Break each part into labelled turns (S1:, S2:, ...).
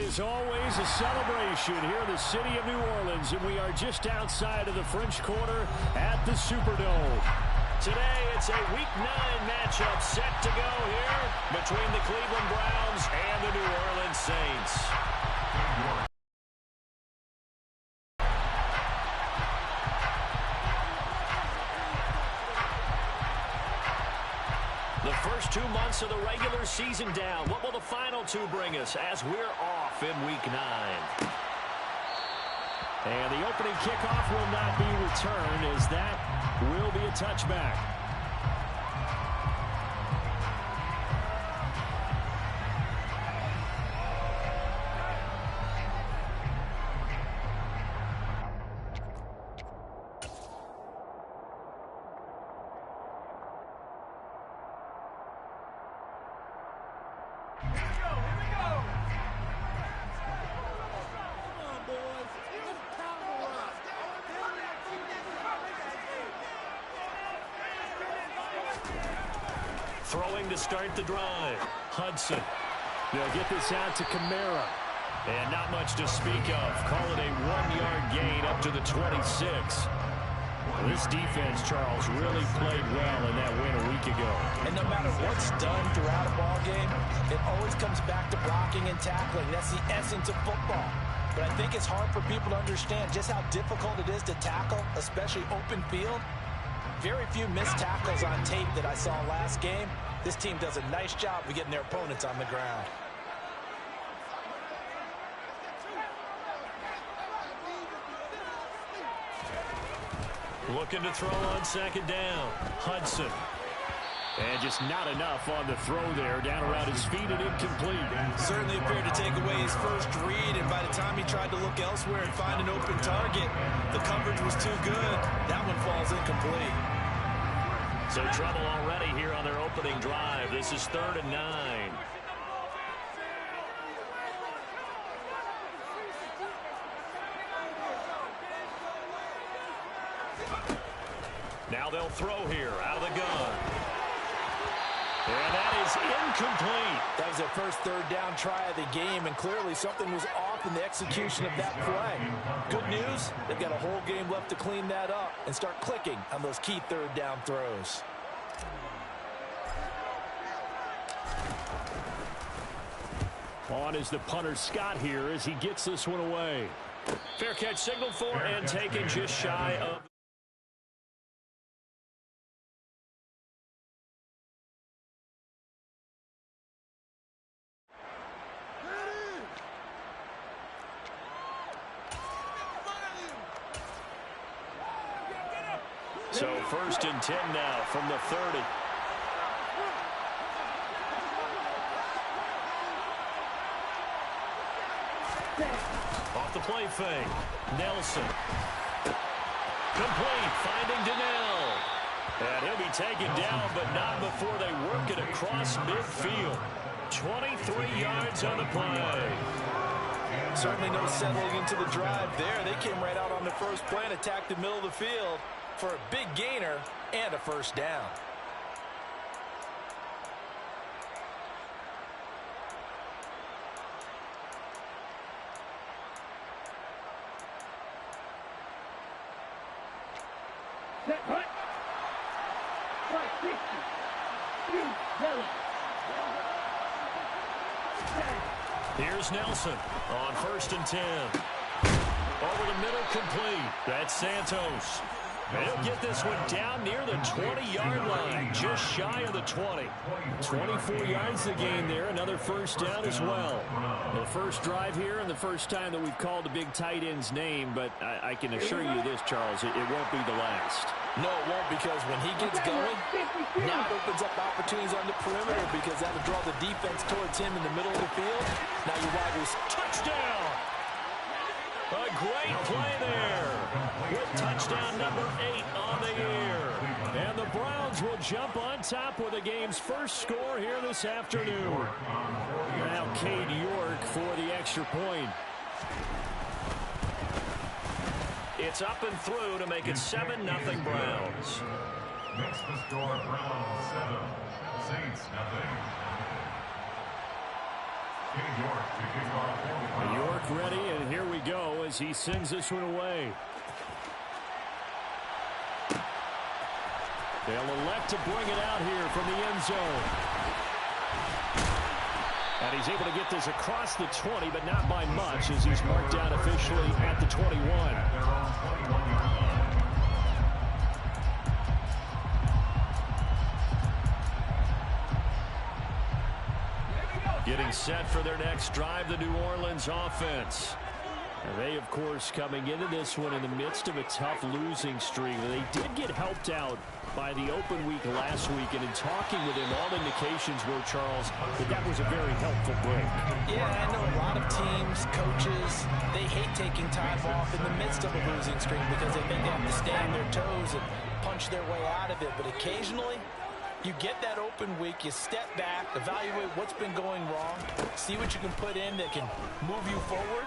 S1: is always a celebration here in the city of New Orleans, and we are just outside of the French Quarter at the Superdome. Today, it's a Week 9 matchup set to go here between the Cleveland Browns and the New Orleans Saints. The first 2 months of the regular season down. What will the final 2 bring us as we're off in Week 9? And the opening kickoff will not be returned, as that will be a touchback. Throwing to start the drive. Hudson. They'll get this out to Kamara. And not much to speak of. Call it a 1-yard gain up to the 26. This defense, Charles, really played well in that win a week ago.
S2: And no matter what's done throughout a ball game, it always comes back to blocking and tackling. That's the essence of football. But I think it's hard for people to understand just how difficult it is to tackle, especially open field. Very few missed tackles on tape that I saw last game. This team does a nice job of getting their opponents on the ground.
S1: Looking to throw on second down. Hudson. And just not enough on the throw there. Down around his feet and incomplete.
S2: Certainly appeared to take away his first read, and by the time he tried to look elsewhere and find an open target, the coverage was too good. That one falls incomplete.
S1: So trouble already here on their opening drive. This is 3rd and 9. Now they'll throw here out of the gun. And that is incomplete.
S2: That was their first 3rd down try of the game, and clearly something was off in the execution of that play. Good news, they've got a whole game left to clean that up and start clicking on those key 3rd down throws.
S1: On is the punter Scott here as he gets this one away. Fair catch signaled for and taken just shy of. So 1st and 10 now from the 30. Off the play fake. Nelson. Complete. Finding Donnell. And he'll be taken down, but not before they work it across midfield. 23 yards on the play.
S2: Certainly no settling into the drive there. They came right out on the first play and attacked the middle of the field for a big gainer and a 1st down.
S1: Here's Nelson on 1st and 10. Over the middle, complete. That's Santos. And he'll get this one down near the 20-yard line, just shy of the 20. 24 yards to gain there, another 1st down as well. The first drive here and the first time that we've called the big tight end's name, but I can assure you this, Charles, it won't be the last.
S2: No, it won't, because when he gets going, now it opens up opportunities on the perimeter, because that'll draw the defense towards him in the middle of the field. Now your wide receiver.
S1: Touchdown! A great play there with touchdown number 8 on the year. And the Browns will jump on top with the game's first score here this afternoon. Now Cade York for the extra point. It's up and through to make it 7-0 Browns.
S3: Next the score, Browns 7, Saints 0.
S1: York ready, and here we go as he sends this one away. They'll elect to bring it out here from the end zone. And he's able to get this across the 20, but not by much, as he's marked down officially at the 21. Getting set for their next drive, the New Orleans offense. And they, of course, coming into this one in the midst of a tough losing streak. They did get helped out by the open week last week, and in talking with him, all indications were, Charles, that was a very helpful break.
S2: Yeah, I know a lot of teams, coaches, they hate taking time off in the midst of a losing streak because they think they have to stay on their toes and punch their way out of it. But occasionally, you get that open week, you step back, evaluate what's been going wrong, see what you can put in that can move you forward,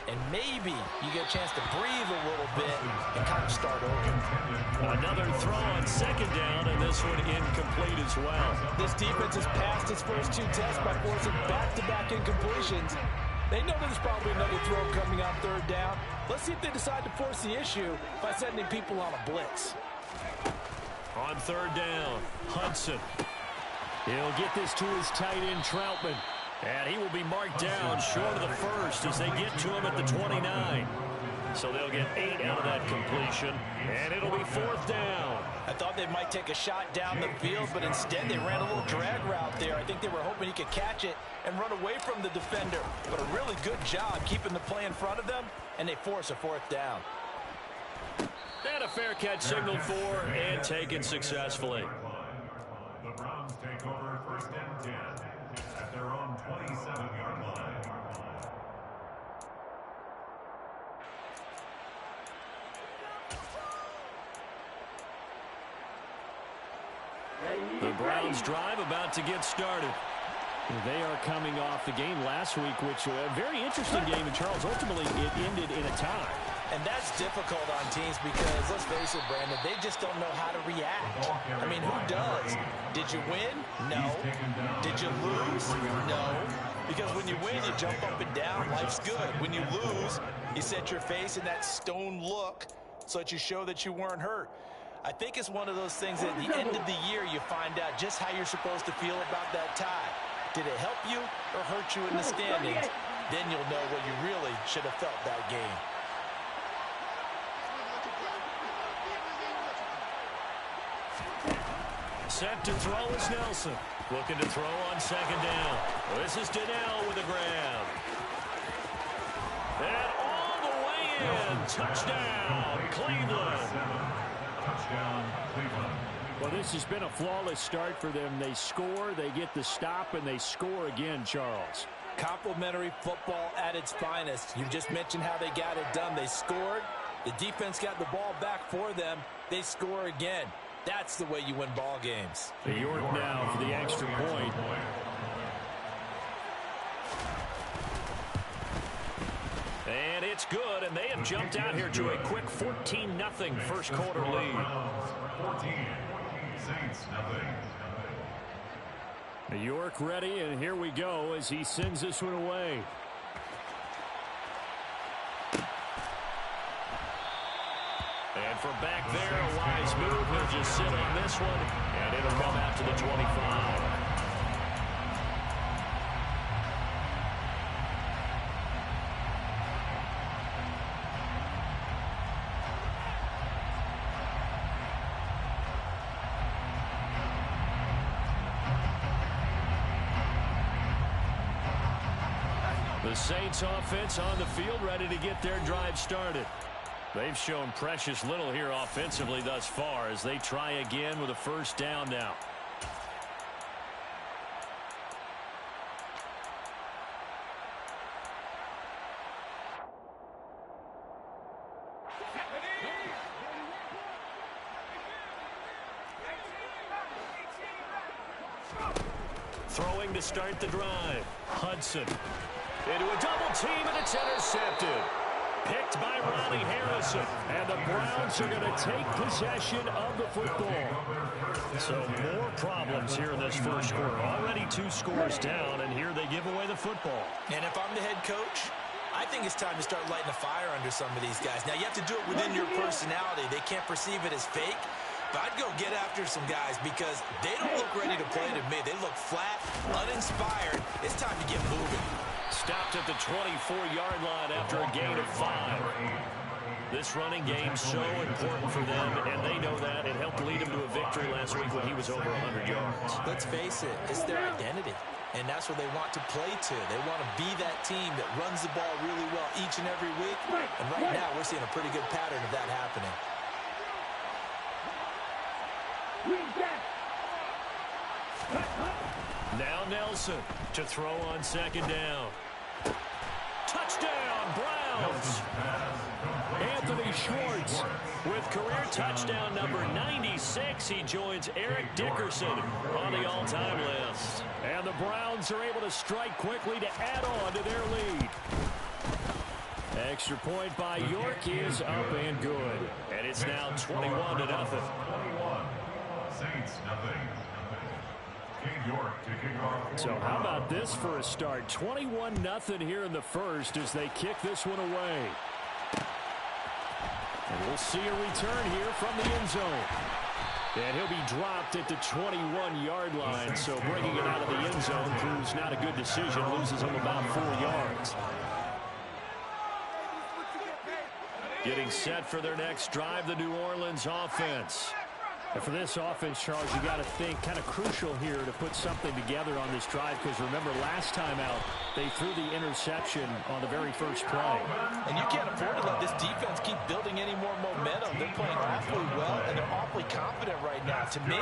S2: and maybe you get a chance to breathe a little bit and kind of start over.
S1: Another throw on second down, and this one incomplete as well.
S2: This defense has passed its first two tests by forcing back-to-back incompletions. They know there's probably another throw coming on third down. Let's see if they decide to force the issue by sending people on a blitz.
S1: On third down, Hudson. He'll get this to his tight end, Troutman. And he will be marked down short of the first as they get to him at the 29. So they'll get 8 out of that completion, and it'll be fourth down.
S2: I thought they might take a shot down the field, but instead they ran a little drag route there. I think they were hoping he could catch it and run away from the defender. But a really good job keeping the play in front of them, and they force a fourth down.
S1: And a fair catch signaled for and taken successfully.
S3: The Browns take over first and 10 at their own 27-yard line.
S1: The Browns drive about to get started. They are coming off the game last week, which was a very interesting game, and Charles, ultimately it ended in a tie.
S2: And that's difficult on teams because, let's face it, Brandon, they just don't know how to react. I mean, who does? Did you win? No. Did you lose? No. Because when you win, you jump up and down. Life's good. When you lose, you set your face in that stone look so that you show that you weren't hurt. I think it's one of those things that at the end of the year you find out just how you're supposed to feel about that tie. Did it help you or hurt you in the standings? Then you'll know what you really should have felt that game.
S1: Set to throw is Nelson. Looking to throw on second down. This is Donnell with a grab. And all the way in. Touchdown, Cleveland.
S3: Touchdown, Cleveland.
S1: Well, this has been a flawless start for them. They score, they get the stop, and they score again, Charles.
S2: Complimentary football at its finest. You just mentioned how they got it done. They scored. The defense got the ball back for them. They score again. That's the way you win ball games.
S1: York now for the extra point. And it's good, and they have jumped out here to a quick 14-0 first quarter lead.
S3: 14, Saints nothing.
S1: York ready, and here we go as he sends this one away. And from back there, a wise move. He'll just sit on this one, and it'll come out to the 25. The Saints offense on the field, ready to get their drive started. They've shown precious little here offensively thus far as they try again with a first down now. Throwing to start the drive. Hudson into a double team, and it's intercepted. Picked by Ronnie Harrison. And the Browns are going to take possession of the football. So more problems here in this first quarter. Already 2 scores down, and here they give away the football.
S2: And if I'm the head coach, I think it's time to start lighting a fire under some of these guys. Now, you have to do it within your personality. They can't perceive it as fake. But I'd go get after some guys because they don't look ready to play to me. They look flat, uninspired. It's time to get moving.
S1: Stopped at the 24-yard line after a gain of 5. This running game so important for them, and they know that. It helped lead them to a victory last week when he was over 100 yards.
S2: Let's face it, it's their identity, and that's what they want to play to. They want to be that team that runs the ball really well each and every week, and right now we're seeing a pretty good pattern of that happening.
S1: Now Nelson to throw on second down. Touchdown, Browns! Anthony Schwartz with career touchdown number 96. He joins Eric Dickerson on the all-time list. And the Browns are able to strike quickly to add on to their lead. Extra point by York is up and good. And it's now 21-0.
S3: 21. Saints, nothing.
S1: So how about this for a start? 21-0 here in the first as they kick this one away. And we'll see a return here from the end zone. And he'll be dropped at the 21-yard line. So bringing it out of the end zone proves not a good decision. Loses him about 4 yards. Getting set for their next drive, the New Orleans offense. And for this offense, Charles, you got to think kind of crucial here to put something together on this drive because remember last time out they threw the interception on the very first play.
S2: And you can't afford to let this defense keep building any more momentum. They're playing awfully well and they're awfully confident right now. To me,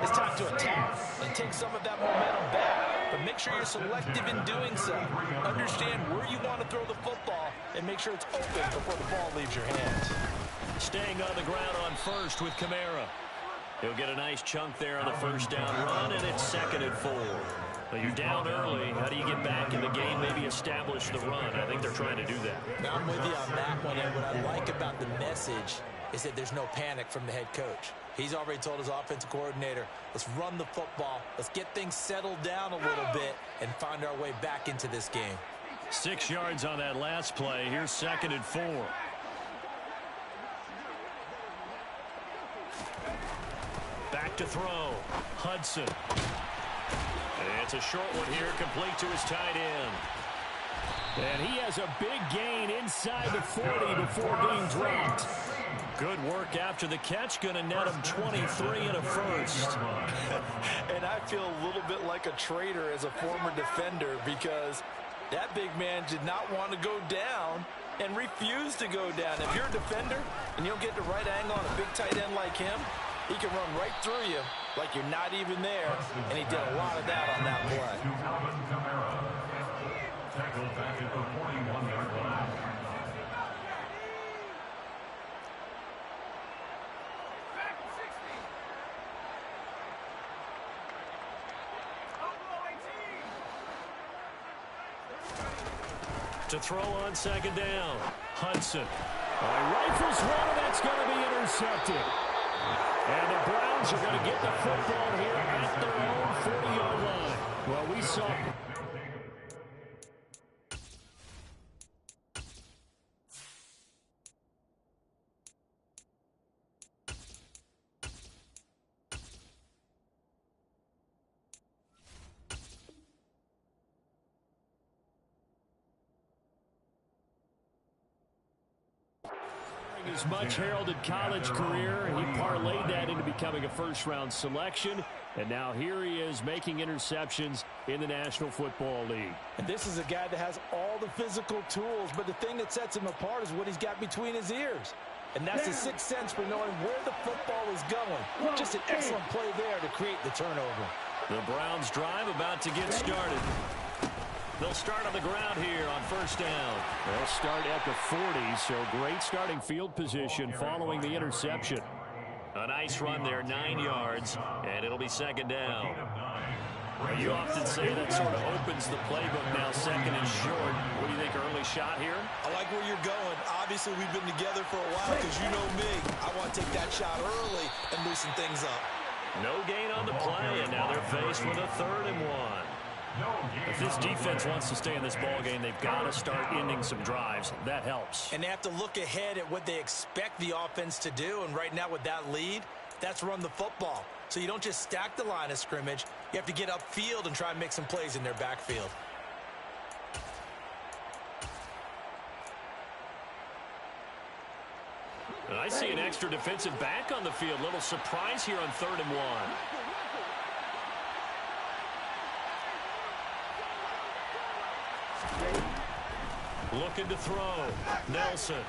S2: it's time to attack and take some of that momentum back. But make sure you're selective in doing so. Understand where you want to throw the football and make sure it's open before the ball leaves your hands.
S1: Staying on the ground on first with Kamara. He'll get a nice chunk there on the first down run, and it's 2nd and 4. Now you're down early. How do you get back in the game, maybe establish the run? I think they're trying to do that.
S2: Now, I'm with you on that one, and what I like about the message is that there's no panic from the head coach. He's already told his offensive coordinator, let's run the football, let's get things settled down a little bit, and find our way back into this game.
S1: 6 yards on that last play. Here's 2nd and 4. Back to throw. Hudson. And it's a short one here, complete to his tight end. And he has a big gain inside the 40 before being dropped. Good work after the catch. Going to net him 23 and a first.
S2: And I feel a little bit like a traitor as a former defender because that big man did not want to go down and refused to go down. If you're a defender and you don't get the right angle on a big tight end like him, he can run right through you like you're not even there, and he did a lot of that on that play.
S3: Tackled back at the 41-yard line.
S1: To throw on second down. Hudson. Rifles one, and that's going to be intercepted. And the Browns are going to get the football here at their own 40-yard line. Well, we saw... his much heralded college career, he parlayed that into becoming a first-round selection, and now here he is making interceptions in the National Football League.
S2: And this is a guy that has all the physical tools, but the thing that sets him apart is what he's got between his ears. And that's the sixth sense for knowing where the football is going. Just an excellent play there to create the turnover.
S1: The Browns drive about to get started. They'll start on the ground here on first down. They'll start at the 40, so great starting field position following the interception. A nice run there, 9 yards, and it'll be second down. Well, you often say that sort of opens the playbook now, second and short. What do you think, early shot here?
S2: I like where you're going. Obviously, we've been together for a while because you know me. I want to take that shot early and loosen things up.
S1: No gain on the play, and now they're faced with a 3rd and 1. If this defense wants to stay in this ball game, they've got to start ending some drives. That helps.
S2: And they have to look ahead at what they expect the offense to do. And right now with that lead, that's run the football. So you don't just stack the line of scrimmage. You have to get upfield and try and make some plays in their backfield.
S1: And I see an extra defensive back on the field. Little surprise here on 3rd and 1. Looking to throw. Nelson.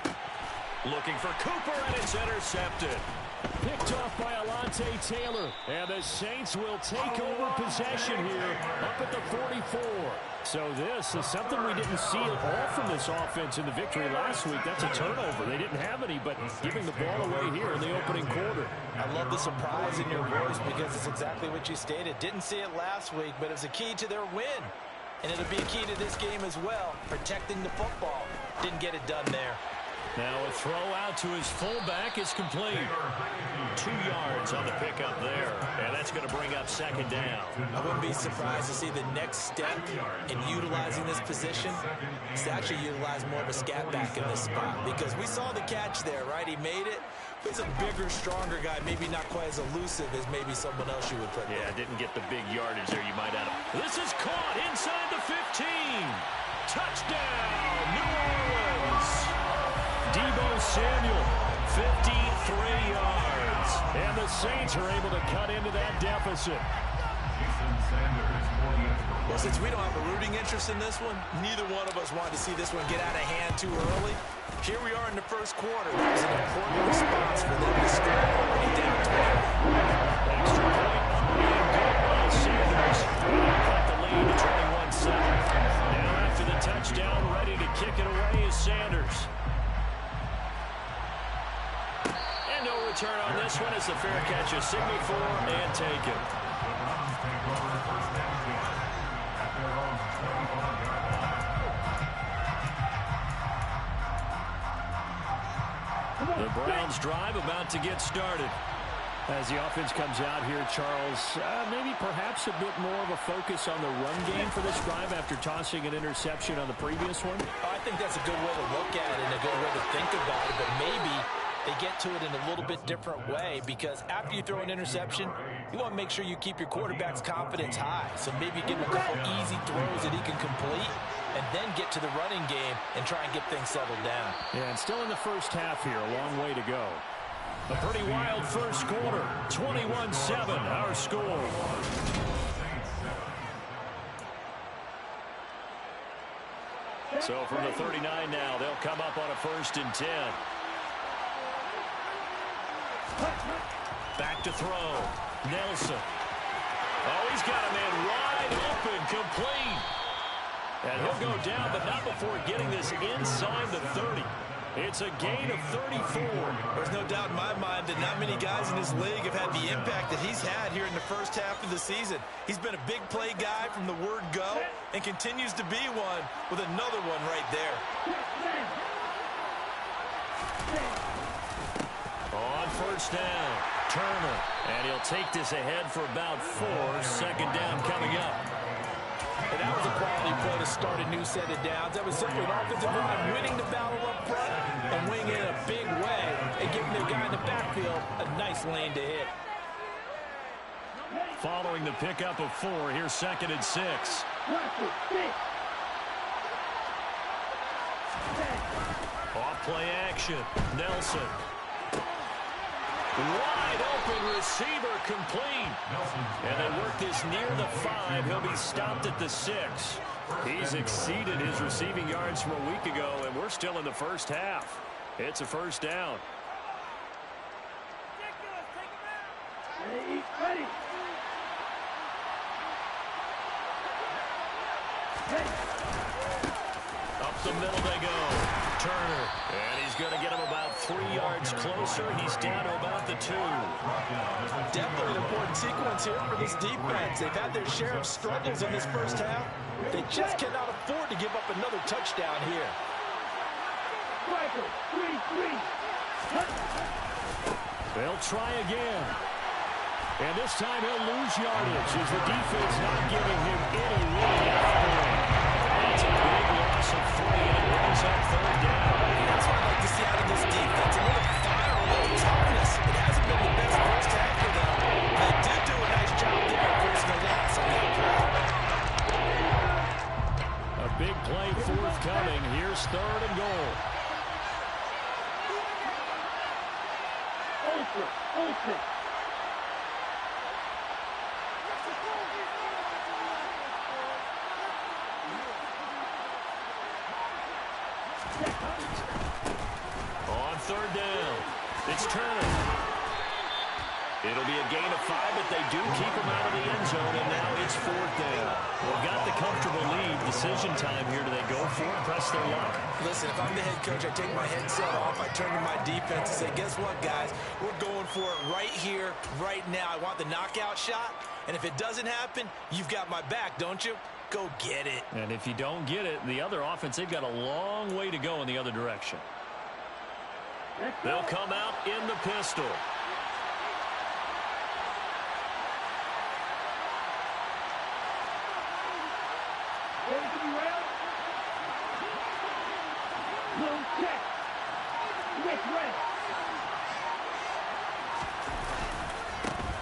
S1: Looking for Cooper, and it's intercepted. Picked off by Alontae Taylor. And the Saints will take over possession here up at the 44. So this is something we didn't see at all from this offense in the victory last week. That's a turnover. They didn't have any, but giving the ball away here in the opening quarter.
S2: I love the surprise in your voice because it's exactly what you stated. Didn't see it last week, but it was a key to their win. And it'll be a key to this game as well, protecting the football. Didn't get it done there.
S1: Now a throw out to his fullback is complete. 2 yards on the pickup there, and that's going to bring up 2nd down.
S2: I wouldn't be surprised to see the next step in utilizing this position is to actually utilize more of a scat back in this spot, because we saw the catch there, right? He made it. But he's a bigger, stronger guy, maybe not quite as elusive as maybe someone else you would put there.
S1: Yeah, didn't get the big yardage there you might have. This is caught inside the 15. Touchdown, New Orleans. Deebo Samuel, 53 yards. And the Saints are able to cut into that deficit.
S2: Well, since we don't have a rooting interest in this one, neither one of us wanted to see this one get out of hand too early. Here we are in the first quarter. That was an important response for them to score already down 20.
S1: Extra point and good by Sanders. Cut the lead to 21-7. Now after the touchdown, ready to kick it away is Sanders. And no return on this one as the fair catch is signaled for and taken. The Browns drive about to get started. As the offense comes out here, Charles, maybe perhaps a bit more of a focus on the run game for this drive after tossing an interception on the previous one?
S2: I think that's a good way to look at it and a good way to think about it, but maybe they get to it in a little bit different way, because after you throw an interception, you want to make sure you keep your quarterback's confidence high. So maybe give him a couple easy throws that he can complete and then get to the running game and try and get things settled down.
S1: Yeah, and still in the first half here, a long way to go. A pretty wild first quarter, 21-7, our score. So from the 39 now, they'll come up on a 1st and 10. Back to throw. Nelson. Oh, he's got a man wide open, complete. And he'll go down, but not before getting this inside the 30. It's a gain of 34.
S2: There's no doubt in my mind that not many guys in this league have had the impact that he's had here in the first half of the season. He's been a big play guy from the word go and continues to be one with another one right there.
S1: On 1st down, Turner. And he'll take this ahead for about 4. 2nd down coming up.
S2: And that was a quality play to start a new set of downs. That was simply an offensive line winning the battle up front and winning it in a big way and giving their guy in the backfield a nice lane to hit.
S1: Following the pickup of 4, here's 2nd and 6. Off play action. Nelson. Wide open receiver, complete. And they work this near the 5. He'll be stopped at the 6. He's exceeded his receiving yards from a week ago, and we're still in the first half. It's a 1st down. Up the middle they go. Turner. And he's going to get him about 3 yards closer. He's down to about the 2.
S2: Definitely an important sequence here for this defense. They've had their share of struggles in this first half. They just cannot afford to give up another touchdown here.
S1: They'll try again. And this time he'll lose yardage as the defense not giving him any room at the point. That's a big loss of 3, and it brings up 3rd down.
S2: That's what I like to see out of this defense. A little fire, a little toughness. It hasn't been the best first half for them. They did do a nice job there forcing a loss on that play.
S1: A big play forthcoming. Here's 3rd and goal.
S4: Open.
S1: On 3rd down, it's Turner. It'll be a gain of 5, but they do keep him out of the end zone, and now it's 4th down. Well, got the comfortable lead. Decision time here. Do they go for it, press their luck?
S2: Listen, if I'm the head coach, I take my headset off. I turn to my defense and say, guess what, guys? We're going for it right here, right now. I want the knockout shot, and if it doesn't happen, you've got my back, don't you? Go get it.
S1: And if you don't get it, the other offense, they've got a long way to go in the other direction. They'll come out in the pistol.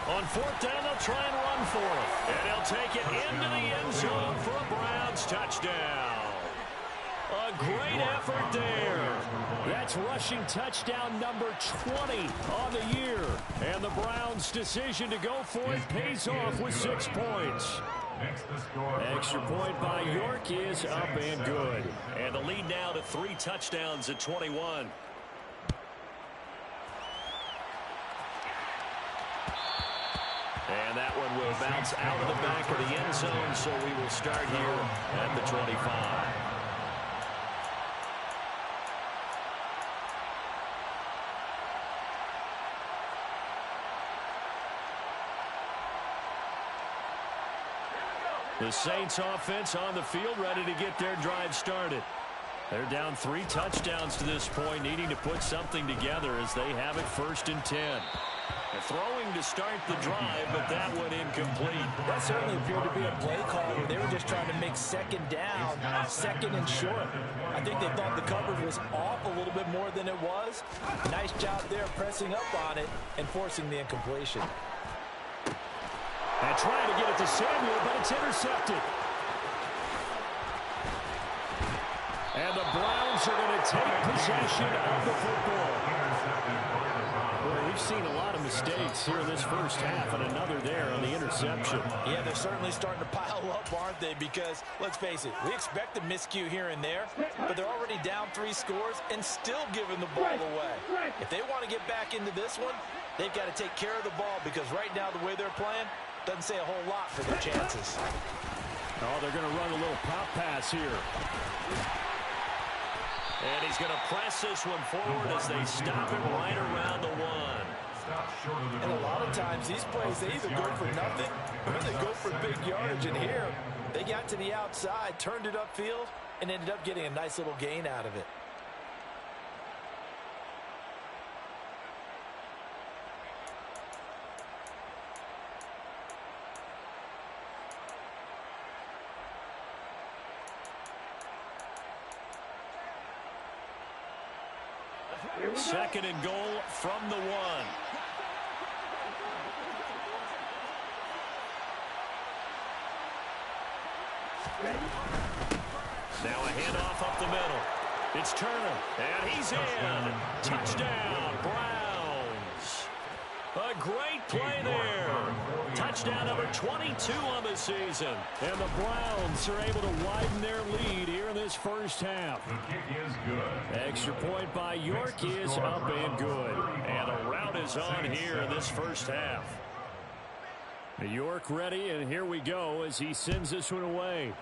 S1: On 4th down, they'll try and run for it. And they'll take it into the end zone for a Browns touchdown. A great effort there. That's rushing touchdown number 20 on the year. And the Browns' decision to go for it pays off with 6 points. Extra point by York is up and good. And the lead now to 3 touchdowns at 21. And that one will bounce out of the back of the end zone, so we will start here at the 25. The Saints offense on the field, ready to get their drive started. They're down 3 touchdowns to this point, needing to put something together as they have it 1st and 10. They're throwing to start the drive, but that one incomplete.
S2: That certainly appeared to be a play call where they were just trying to make 2nd down, 2nd and short. I think they thought the coverage was off a little bit more than it was. Nice job there pressing up on it and forcing the incompletion.
S1: And trying to get it to Samuel, but it's intercepted. And the Browns are going to take possession of the football. Well, we've seen a lot of mistakes here in this first half, and another there on the interception.
S2: Yeah, they're certainly starting to pile up, aren't they? Because, let's face it, we expect a miscue here and there, but they're already down 3 scores and still giving the ball away. If they want to get back into this one, they've got to take care of the ball, because right now, the way they're playing doesn't say a whole lot for their chances.
S1: Oh, they're going to run a little pop pass here. And he's going to press this one forward as they stop him right around the 1.
S2: And a lot of times, these plays, they either go for nothing or they go for big yardage. And here, they got to the outside, turned it upfield, and ended up getting a nice little gain out of it.
S1: Second and goal from the 1. Now a handoff up the middle. It's Turner, and he's in. Touchdown, Browns. A great play there. Touchdown number 22 on the season. And the Browns are able to widen their lead here in this first half.
S3: The kick is good.
S1: Extra point by York is up and good. And a rout is on here in this first half. York ready, and here we go as he sends this one away.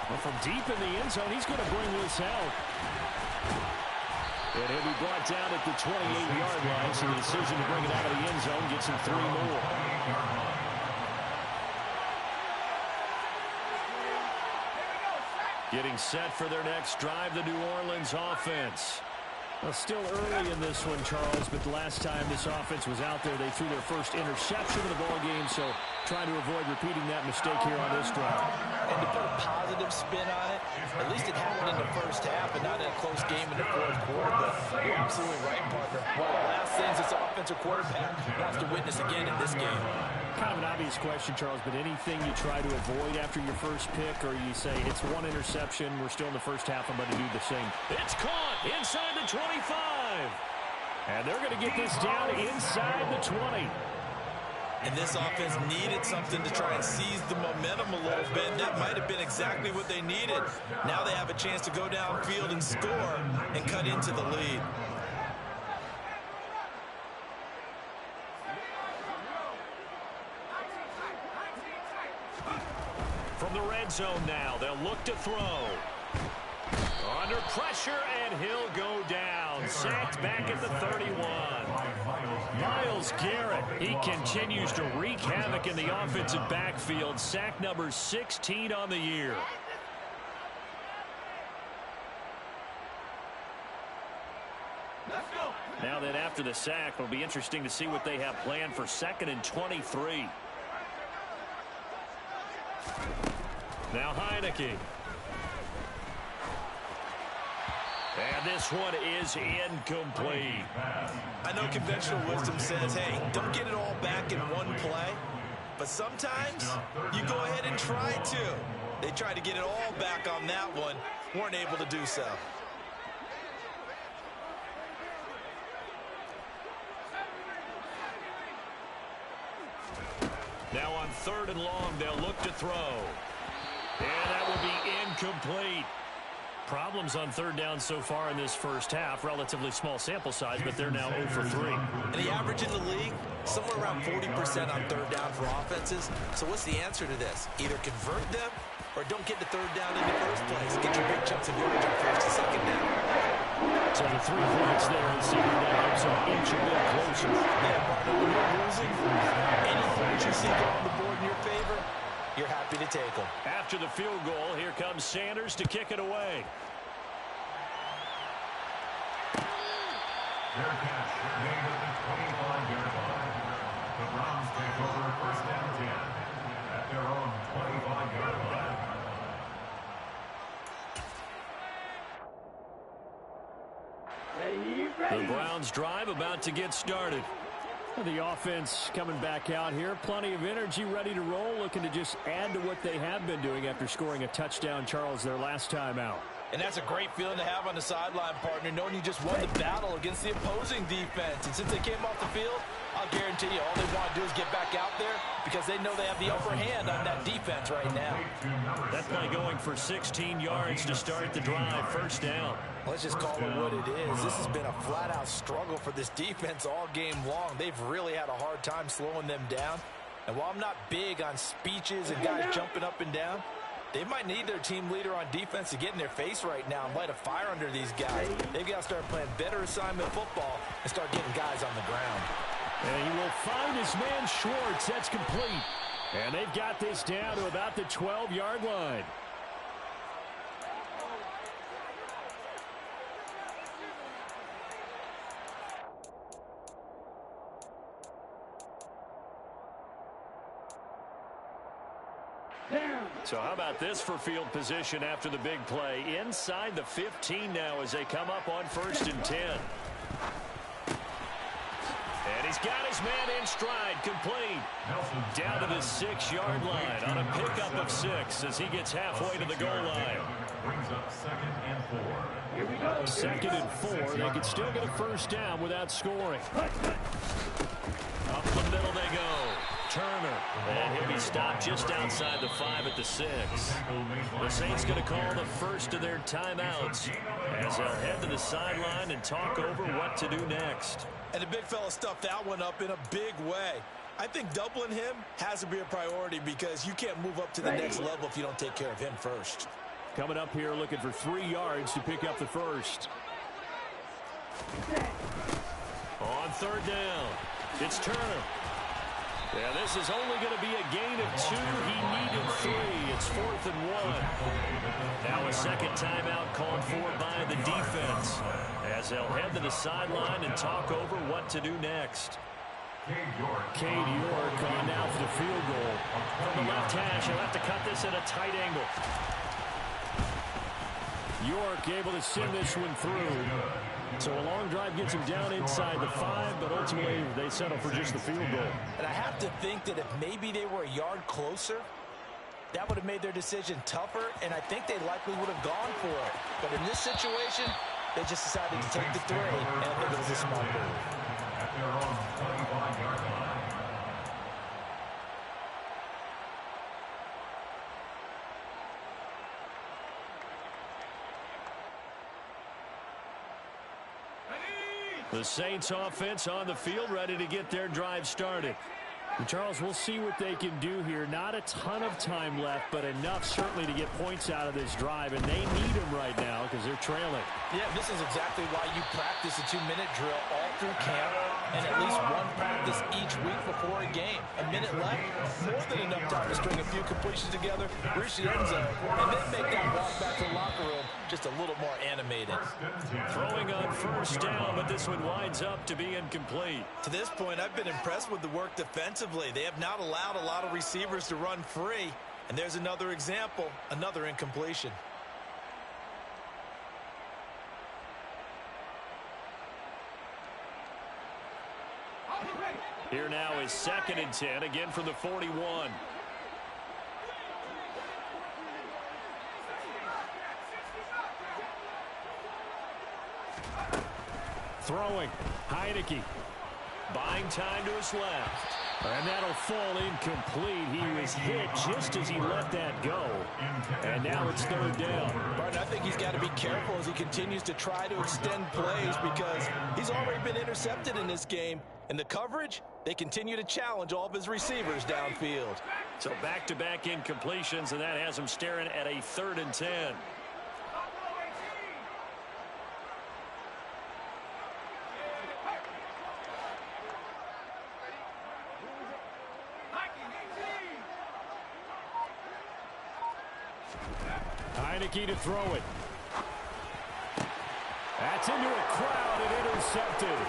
S1: Well, from deep in the end zone, he's going to bring this out. And he'll be brought down at the 28-yard line, so the decision to bring it out of the end zone gets him 3 more. Getting set for their next drive, the New Orleans offense. Well, still early in this one, Charles, but the last time this offense was out there, they threw their first interception of the ball game, so trying to avoid repeating that mistake here on this drive.
S2: And to put a positive spin on it, at least it happened in the first half and not in a close game in the fourth quarter. But you're absolutely right, partner. One of the last things this offensive quarterback wants to witness again in this game.
S1: Kind of an obvious question, Charles, but anything you try to avoid after your first pick, or you say it's one interception, we're still in the first half, I'm going to do the same. It's caught inside the 25. And they're going to get this down inside the 20.
S2: And this offense needed something to try and seize the momentum a little bit. That might have been exactly what they needed. Now they have a chance to go downfield and score and cut into the lead.
S1: From the red zone now, they'll look to throw. Under pressure, and he'll go down. Sacked back at the 31. Myles Garrett, he continues to wreak havoc in the offensive backfield. Sack number 16 on the year. Now then, after the sack, it'll be interesting to see what they have planned for 2nd and 23. Now Heineke. And this one is incomplete.
S2: I know conventional wisdom says, hey, don't get it all back in one play. But sometimes you go ahead and try to. They tried to get it all back on that one. Weren't able to do so.
S1: Now on 3rd and long, they'll look to throw. And that will be incomplete. Problems on 3rd down so far in this first half. Relatively small sample size, but they're now 0 for 3.
S2: And the average in the league, somewhere around 40% on 3rd down for offenses. So what's the answer to this? Either convert them or don't get the 3rd down in the first place. Get your big chunks of yardage on 1st and 2nd down.
S1: So the 3 points there and see that helps them inch a bit closer.
S2: Yeah, partner, when you're losing, any points you see go on the board in your favor, you're happy to take them.
S1: After the field goal, here comes Sanders to kick it away.
S3: Fair catch made at the 25-yard line. The Browns take over 1st and 10 at their own 25-yard line.
S1: The Browns drive about to get started. The offense coming back out here. Plenty of energy, ready to roll, looking to just add to what they have been doing after scoring a touchdown, Charles, their last time out.
S2: And that's a great feeling to have on the sideline, partner, knowing you just won the battle against the opposing defense. And since they came off the field, I'll guarantee you all they want to do is get back out there because they know they have the upper hand on that defense right now.
S1: That play going for 16 yards to start the drive. 1st down.
S2: Let's just call it what it is. This has been a flat-out struggle for this defense all game long. They've really had a hard time slowing them down. And while I'm not big on speeches and guys jumping up and down, they might need their team leader on defense to get in their face right now and light a fire under these guys. They've got to start playing better assignment football and start getting guys on the ground.
S1: And he will find his man Schwartz. That's complete. And they've got this down to about the 12-yard line. So how about this for field position after the big play? Inside the 15 now as they come up on 1st and 10. And he's got his man in stride, complete. Down to the 6-yard line on a pickup of 6 as he gets halfway to the goal line.
S3: Brings up 2nd and 4.
S1: 2nd and 4. They could still get a 1st down without scoring. Up the middle they go. Turner, and he'll be stopped just outside the 5 at the 6. The Saints going to call the first of their timeouts as they'll head to the sideline and talk over what to do next.
S2: And the big fella stuffed that one up in a big way. I think doubling him has to be a priority because you can't move up to the next level if you don't take care of him first.
S1: Coming up here looking for 3 yards to pick up the first. On third down, it's Turner. Yeah, this is only going to be a gain of 2. He needed 3. It's 4th and 1. Now a second timeout called for by the defense, as they'll head to the sideline and talk over what to do next. Cade York on now for the field goal. From the left hash, he'll have to cut this at a tight angle. York able to send this one through. So a long drive gets him down inside the 5, but ultimately they settle for just the field goal.
S2: And I have to think that if maybe they were a yard closer, that would have made their decision tougher, and I think they likely would have gone for it. But in this situation, they just decided to take the 3, and I think it was a smart move.
S3: At their own 25-yard line.
S1: The Saints offense on the field, ready to get their drive started. And Charles, we'll see what they can do here. Not a ton of time left, but enough certainly to get points out of this drive, and they need them right now because they're trailing.
S2: Yeah, this is exactly why you practice a 2-minute drill all through camp and at least one practice each week before a game. A minute left, more than enough time to string a few completions together, reach the end zone, and then make that walk back to the locker room just a little more animated.
S1: Throwing on first down, but this one winds up to be incomplete.
S2: To this point, I've been impressed with the work defensively. They have not allowed a lot of receivers to run free. And there's another example, another incompletion.
S1: Here now is 2nd and 10, again from the 41. Throwing, Heineke, buying time to his left. And that'll fall incomplete. He was hit just as he let that go. And now it's 3rd down.
S2: Martin, I think he's got to be careful as he continues to try to extend plays because he's already been intercepted in this game. And the coverage, they continue to challenge all of his receivers downfield.
S1: So back-to-back incompletions, and that has him staring at a 3rd and 10. Heineke to throw it. That's into a crowd and intercepted.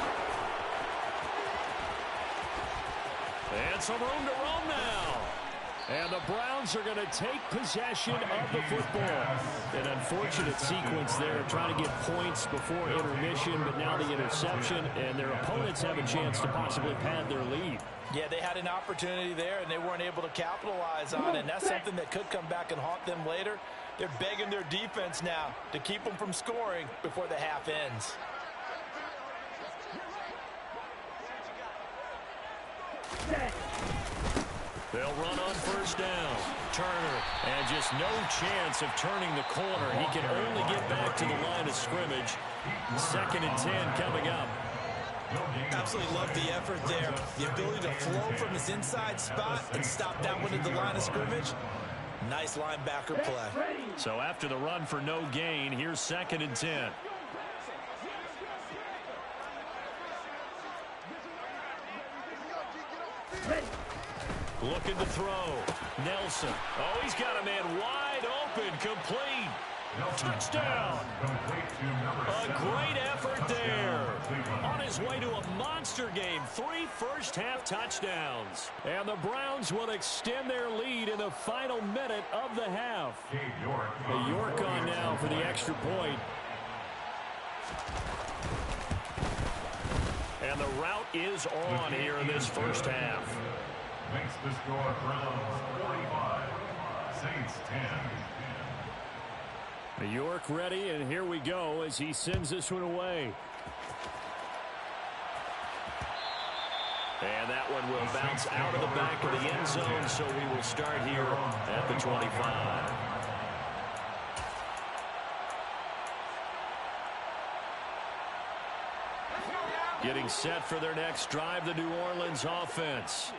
S1: And some room to roam now. And the Browns are going to take possession of the football. An unfortunate sequence there, trying to get points before intermission, but now the interception, and their opponents have a chance to possibly pad their lead.
S2: Yeah, they had an opportunity there, and they weren't able to capitalize on it, and that's something that could come back and haunt them later. They're begging their defense now to keep them from scoring before the half ends.
S1: They'll run on first down. Turner, and just no chance of turning the corner. He can only get back to the line of scrimmage. 2nd and 10 coming up.
S2: Absolutely love the effort there. The ability to flow from his inside spot and stop that one at the line of scrimmage. Nice linebacker play.
S1: So after the run for no gain, here's 2nd and 10. Looking to throw. Nelson. Oh, he's got a man wide open. Complete. Touchdown. A great effort there. On his way to a monster game. 3 first-half touchdowns. And the Browns will extend their lead in the final minute of the half. The York on now for the extra point. And the route is on here in this first half.
S3: Makes the score Browns 45, Saints 10.
S1: New York ready, and here we go as he sends this one away. And that one will bounce out of the back of the end zone, so we will start here at the 25. Getting set for their next drive, the New Orleans offense.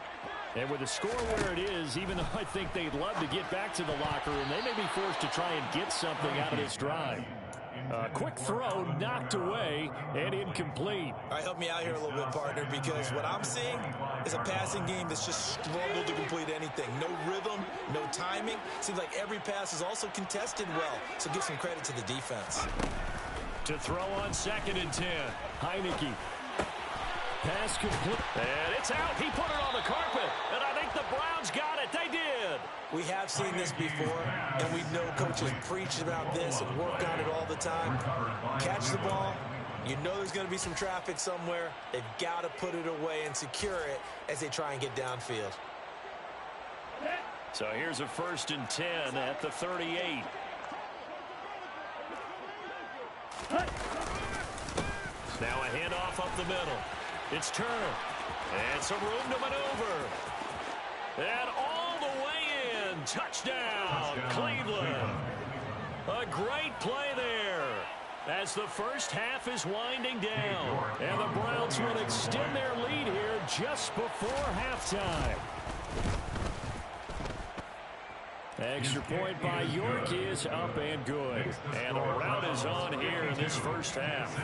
S1: And with the score where it is, even though I think they'd love to get back to the locker room, they may be forced to try and get something out of this drive. Quick throw knocked away and incomplete.
S2: All right, help me out here a little bit, partner, because what I'm seeing is a passing game that's just struggled to complete anything. No rhythm, no timing. Seems like every pass is also contested well, so give some credit to the defense.
S1: To throw on 2nd and 10. Heineke. Pass complete. And it's out. He put it on the carpet. And I think the Browns got it. They did.
S2: We have seen this before, and we know coaches preach about this and work on it all the time. Catch the ball. You know there's going to be some traffic somewhere. They've got to put it away and secure it as they try and get downfield.
S1: So here's a 1st and 10 at the 38. Now a handoff up the middle. It's Turner. And some room to maneuver. And all the way in. Touchdown, Cleveland. A great play there as the first half is winding down. And the Browns will extend their lead here just before halftime. Extra point by York is up and good. And the rout is on here in this first half.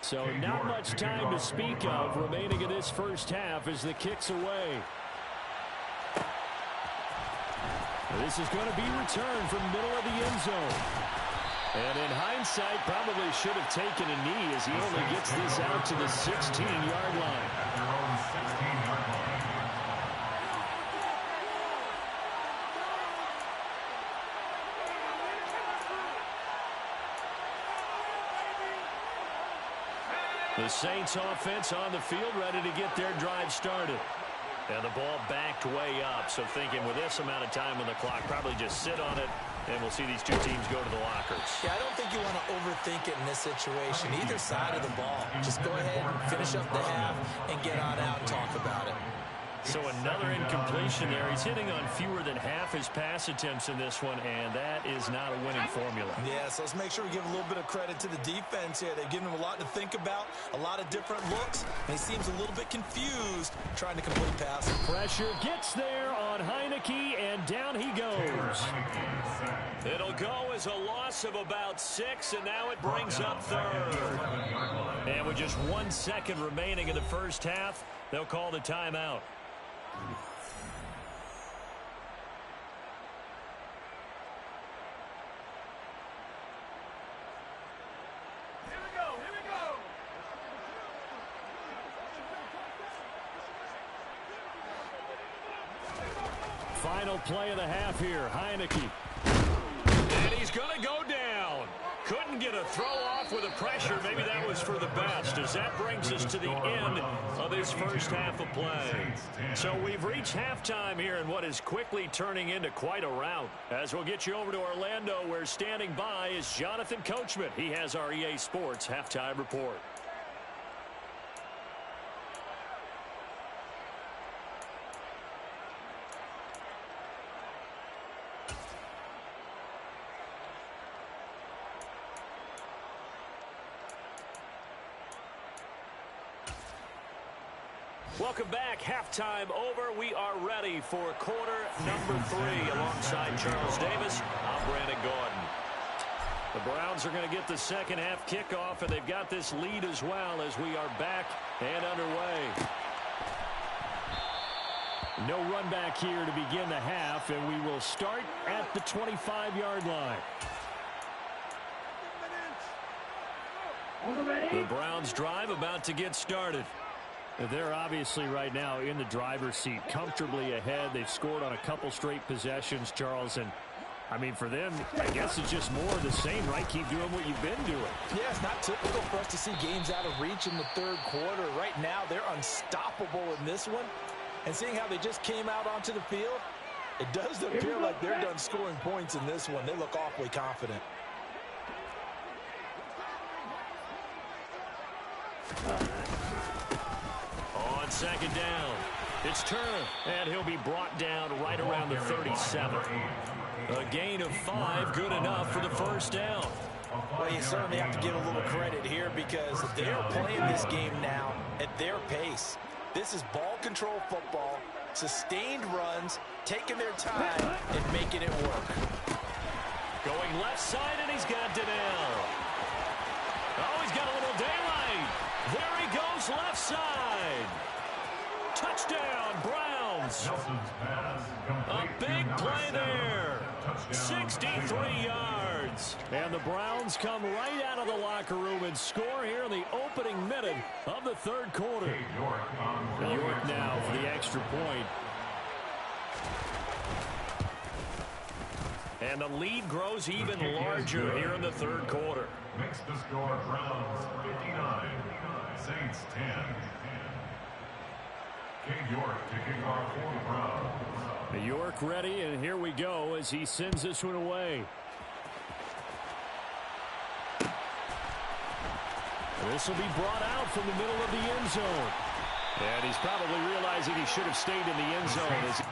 S1: So not much time to speak of remaining in this first half as the kick's away. This is going to be returned from middle of the end zone. And in hindsight, probably should have taken a knee as he only gets this out to the 16-yard line.
S3: At their own 16-yard line.
S1: The Saints offense on the field ready to get their drive started. And the ball backed way up. So thinking with this amount of time on the clock, probably just sit on it, and we'll see these two teams go to the lockers.
S2: Yeah, I don't think you want to overthink it in this situation. Either side of the ball. Just go ahead and finish up the half and get on out and talk about it.
S1: So another incompletion there. He's hitting on fewer than half his pass attempts in this one, and that is not a winning formula.
S2: Yeah, so let's make sure we give a little bit of credit to the defense here. They've given him a lot to think about, a lot of different looks, and he seems a little bit confused trying to complete passes.
S1: Pressure gets there on Heineke, and down he goes. It'll go as a loss of about 6, and now it brings up 3rd. And with just 1 second remaining in the first half, they'll call the timeout. Final play of the half here, Heineke. And he's going to go down. Couldn't get a throw off with the pressure. Maybe that was for the best, as that brings us to the end of this first half of play. So we've reached halftime here in what is quickly turning into quite a rout. As we'll get you over to Orlando, where standing by is Jonathan Coachman. He has our EA Sports halftime report. Welcome back. Halftime over. We are ready for quarter number 3 alongside Charles Davis. I'm Brandon Gordon. The Browns are going to get the second half kickoff, and they've got this lead as well as we are back and underway. No run back here to begin the half, and we will start at the 25-yard line. The Browns drive about to get started. They're obviously right now in the driver's seat, comfortably ahead. They've scored on a couple straight possessions, Charles. And, I mean, for them, I guess it's just more of the same, right? Keep doing what you've been doing.
S2: Yeah, it's not typical for us to see games out of reach in the third quarter. Right now, they're unstoppable in this one. And seeing how they just came out onto the field, it does appear like they're done scoring points in this one. They look awfully confident.
S1: On second down, it's Turner, and he'll be brought down right around the 37. A gain of 5, good enough for the first down.
S2: Well, you certainly have to give a little credit here because they're playing this game now at their pace. This is ball control football, sustained runs, taking their time, and making it work.
S1: Going left side, and he's got Donnell. Oh, he's got a little daylight. There he goes, left side. Touchdown, Browns. A big play there. 63 yards. And the Browns come right out of the locker room and score here in the opening minute of the third quarter. York now for the extra point. And the lead grows even larger here in the third quarter.
S3: Makes the score Browns 59, Saints 10. York to kick off for the Browns.
S1: York ready, and here we go as he sends this one away. This will be brought out from the middle of the end zone. And he's probably realizing he should have stayed in the end zone.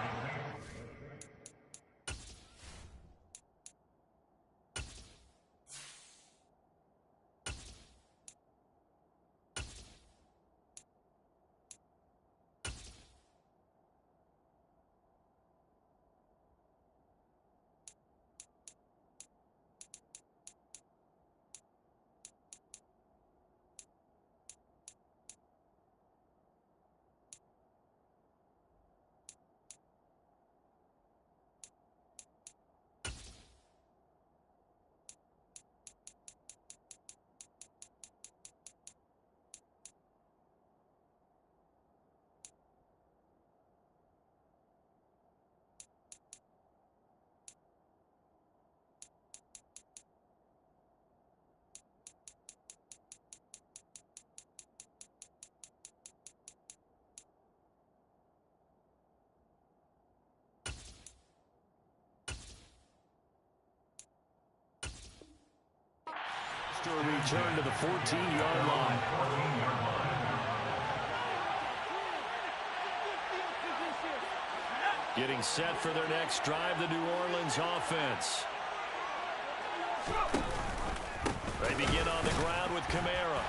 S1: To a return to the 14-yard line. Getting set for their next drive, the New Orleans offense. They begin on the ground with Kamara.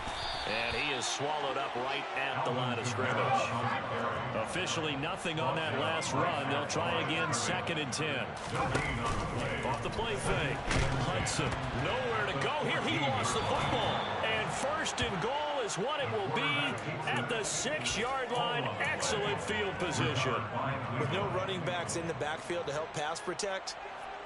S1: And he is swallowed up right at the line of scrimmage. Officially nothing on that last run. They'll try again, 2nd and 10. Off the play fake. Hudson, nowhere to go here. He lost the football. And 1st and goal is what it will be at the 6-yard line. Excellent field position.
S2: With no running backs in the backfield to help pass protect,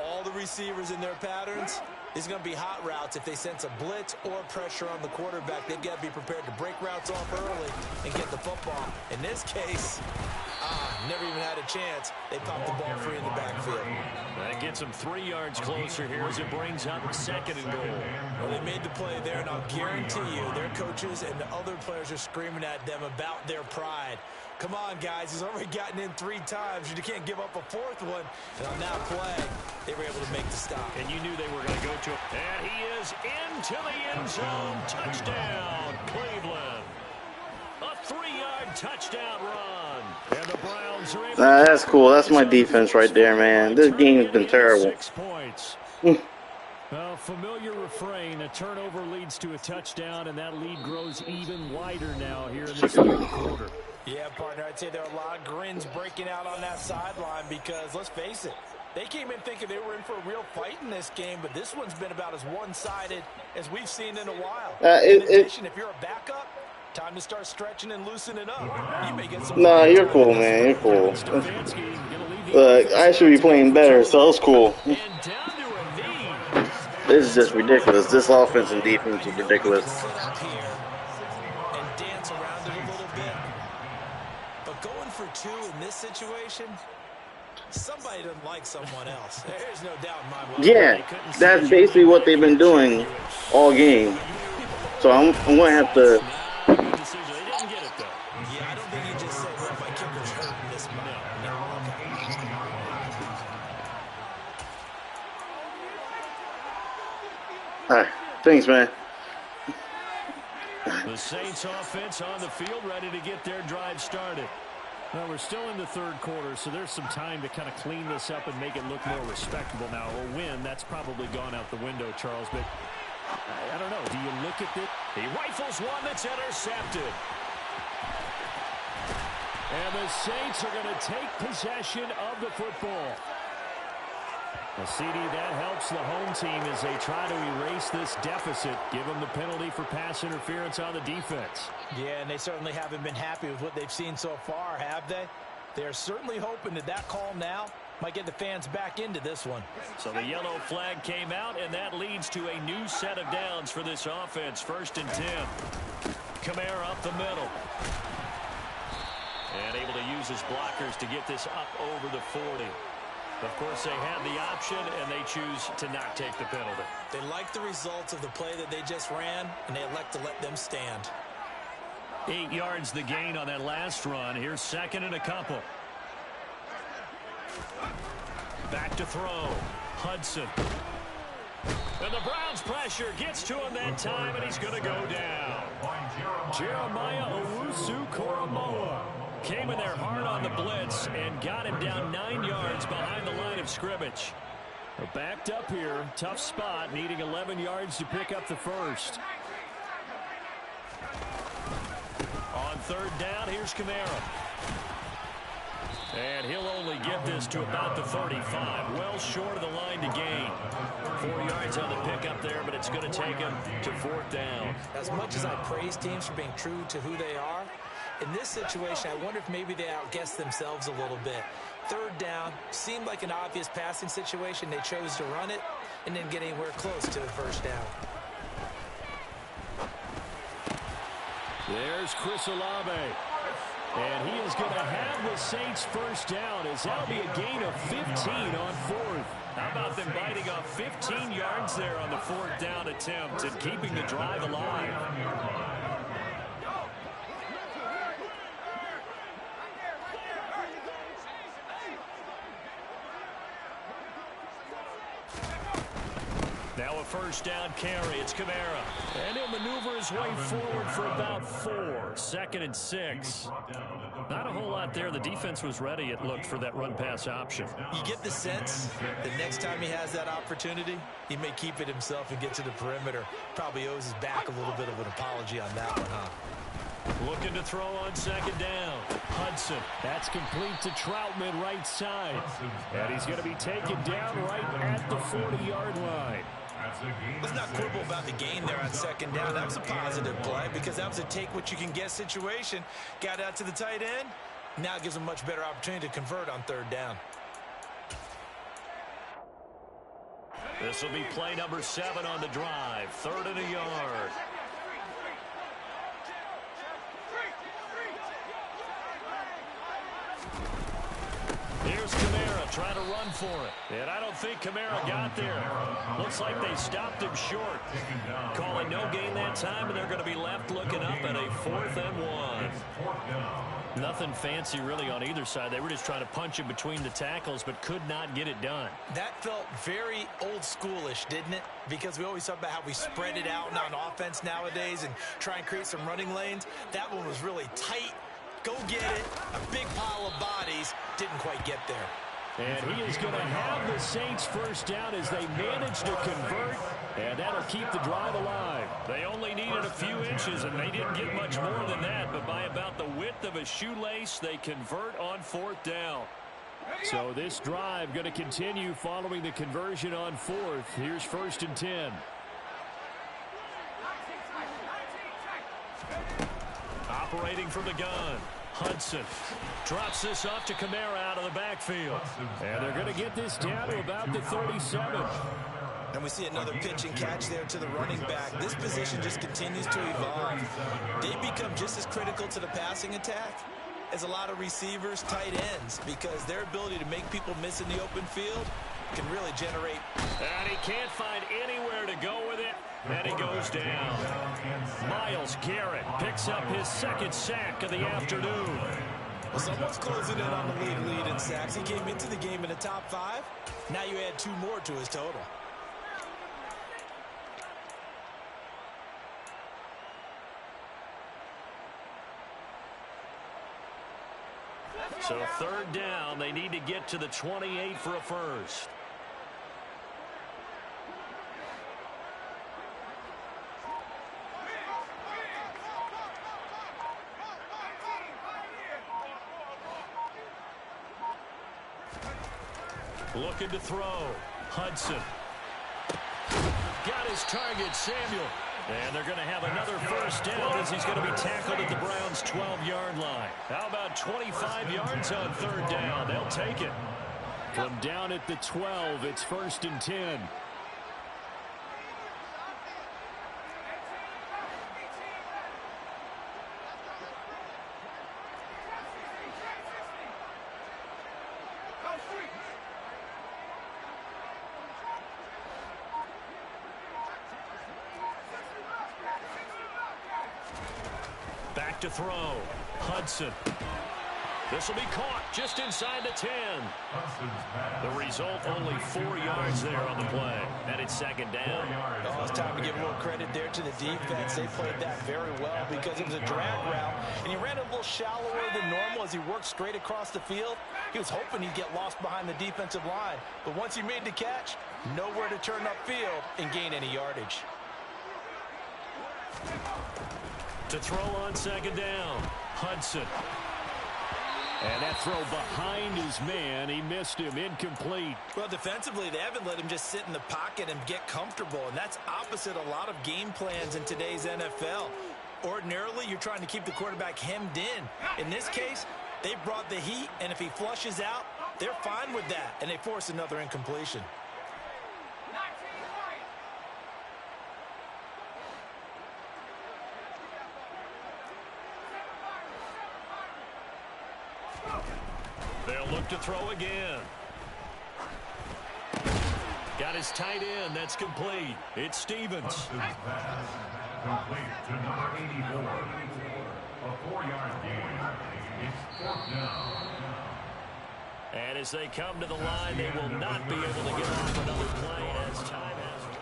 S2: all the receivers in their patterns, it's going to be hot routes. If they sense a blitz or pressure on the quarterback, they've got to be prepared to break routes off early and get the football. In this case, never even had a chance. They popped the ball free in the backfield.
S1: That gets them 3 yards closer here as it brings up 2nd and goal.
S2: Well, they made the play there, and I'll guarantee you their coaches and the other players are screaming at them about their pride. Come on, guys. He's already gotten in 3 times. You can't give up a 4th one. And on that play, they were able to make the stop.
S1: And you knew they were going to go to it. And he is into the end zone. Touchdown, Cleveland. A 3-yard touchdown run. And the Browns are able to...
S4: That's cool. That's my defense right there, man. This game has been terrible.
S1: 6 points. Familiar refrain, a turnover leads to a touchdown, and that lead grows even wider now here in the second quarter.
S2: Yeah, partner, I'd say there are a lot of grins breaking out on that sideline because, let's face it, they came in thinking they were in for a real fight in this game, but this one's been about as one-sided as we've seen in a while. In addition, if you're a backup, time to start stretching and loosening up. You may get some...
S4: Nah, you're cool, man. You're cool. Look, I should be playing better, so it's cool. This is just ridiculous. This offense and defense is ridiculous.
S2: And dance around it a little bit. But going for 2 in this situation, somebody doesn't like someone else. There's no doubt in my mind.
S4: Yeah, that's basically what they've been doing all game. So I'm going to have to...
S2: Yeah, I don't think you just said, well, my kicker's hurting this month.
S4: All right, thanks, man.
S1: The Saints offense on the field, ready to get their drive started. Well, we're still in the third quarter, so there's some time to kind of clean this up and make it look more respectable now. A win, that's probably gone out the window, Charles, but I don't know. Do you look at it? He rifles one that's intercepted. And the Saints are going to take possession of the football. Well, CD, that helps the home team as they try to erase this deficit. Give them the penalty for pass interference on the defense.
S2: Yeah, and they certainly haven't been happy with what they've seen so far, have they? They're certainly hoping that that call now might get the fans back into this one.
S1: So the yellow flag came out, and that leads to a new set of downs for this offense. 1st and 10. Kamara up the middle. And able to use his blockers to get this up over the 40. Of course, they have the option, and they choose to not take the penalty.
S2: They like the results of the play that they just ran, and they elect to let them stand.
S1: 8 yards the gain on that last run. Here's 2nd and a couple. Back to throw. Hudson. And the Browns' pressure gets to him that time, and he's going to go down. Jeremiah Owusu-Koramoah came in there hard on the blitz and got him down 9 yards behind the line of scrimmage. We're backed up here. Tough spot, needing 11 yards to pick up the first. On 3rd down, here's Kamara. And he'll only get this to about the 35. Well short of the line to gain. 4 yards on the pickup there, but it's going to take him to 4th down.
S2: As much as I praise teams for being true to who they are, in this situation, I wonder if maybe they outguessed themselves a little bit. 3rd down seemed like an obvious passing situation. They chose to run it and didn't get anywhere close to the 1st down.
S1: There's Chris Olave. And he is going to have the Saints 1st down, as that'll be a gain of 15 on 4th. How about them biting off 15 yards there on the 4th down attempt and keeping the drive alive? Now a 1st down carry. It's Kamara. And he'll maneuver his way forward for about 4. 2nd and 6. Not a whole lot there. The defense was ready, it looked, for that run-pass option.
S2: You get the sense that next time he has that opportunity, he may keep it himself and get to the perimeter. Probably owes his back a little bit of an apology on that one, huh?
S1: Looking to throw on 2nd down. Hudson. That's complete to Troutman, right side. And he's going to be taken down right at the 40-yard line.
S2: Let's not quibble about the gain there on 2nd down. That was a positive play because that was a take-what-you-can-get situation. Got out to the tight end. Now it gives him a much better opportunity to convert on 3rd down.
S1: This will be play number 7 on the drive. 3rd and a yard. Here's Kamara trying to run for it. And I don't think Kamara got there. Looks like they stopped him short. Calling no gain that time, and they're going to be left looking up at a 4th and 1. Nothing fancy really on either side. They were just trying to punch in between the tackles, but could not get it done.
S2: That felt very old schoolish, didn't it? Because we always talk about how we spread it out on offense nowadays and try and create some running lanes. That one was really tight. Go get it. A big pile of bodies. Didn't quite get there.
S1: And he is going to have the Saints 1st down as they manage to convert, and that'll keep the drive alive. They only needed a few inches, and they didn't get much more than that, but by about the width of a shoelace, they convert on 4th down. So this drive going to continue following the conversion on 4th. Here's 1st and 10. Operating from the gun. Hudson drops this off to Kamara out of the backfield. And they're going to get this down to about the 37.
S2: And we see another pitch and catch there to the running back. This position just continues to evolve. They become just as critical to the passing attack as a lot of receivers, tight ends, because their ability to make people miss in the open field can really generate.
S1: And he can't find anywhere to go with it. And he goes down. Myles Garrett picks up his 2nd sack of the afternoon.
S2: Well, someone's closing in on the league lead in sacks. He came into the game in the top 5. Now you add 2 more to his total.
S1: So 3rd down, they need to get to the 28 for a first. Looking to throw. Hudson. Got his target, Samuel. And they're going to have another first down as he's going to be tackled at the Browns' 12-yard line. How about 25 yards on third down? They'll take it. From down at the 12, it's 1st and 10. Back to throw. Hudson. This will be caught just inside the 10. The result, only 4 yards there on the play. And it's 2nd down.
S2: Oh, it's time to give a little credit there to the defense. They played that very well because it was a drag route. And he ran a little shallower than normal as he worked straight across the field. He was hoping he'd get lost behind the defensive line. But once he made the catch, nowhere to turn upfield and gain any yardage.
S1: To throw on 2nd down. Hudson. And that throw behind his man. He missed him. Incomplete.
S2: Well, defensively, they haven't let him just sit in the pocket and get comfortable. And that's opposite a lot of game plans in today's NFL. Ordinarily, you're trying to keep the quarterback hemmed in. In this case, they brought the heat, and if he flushes out, they're fine with that. And they force another incompletion.
S1: They'll look to throw again. Got his tight end. That's complete. It's Stevens.
S3: Complete to number 84. A 4-yard gain. It's 4th down.
S1: And as they come to the line, they will not be able to get off another play as time has run.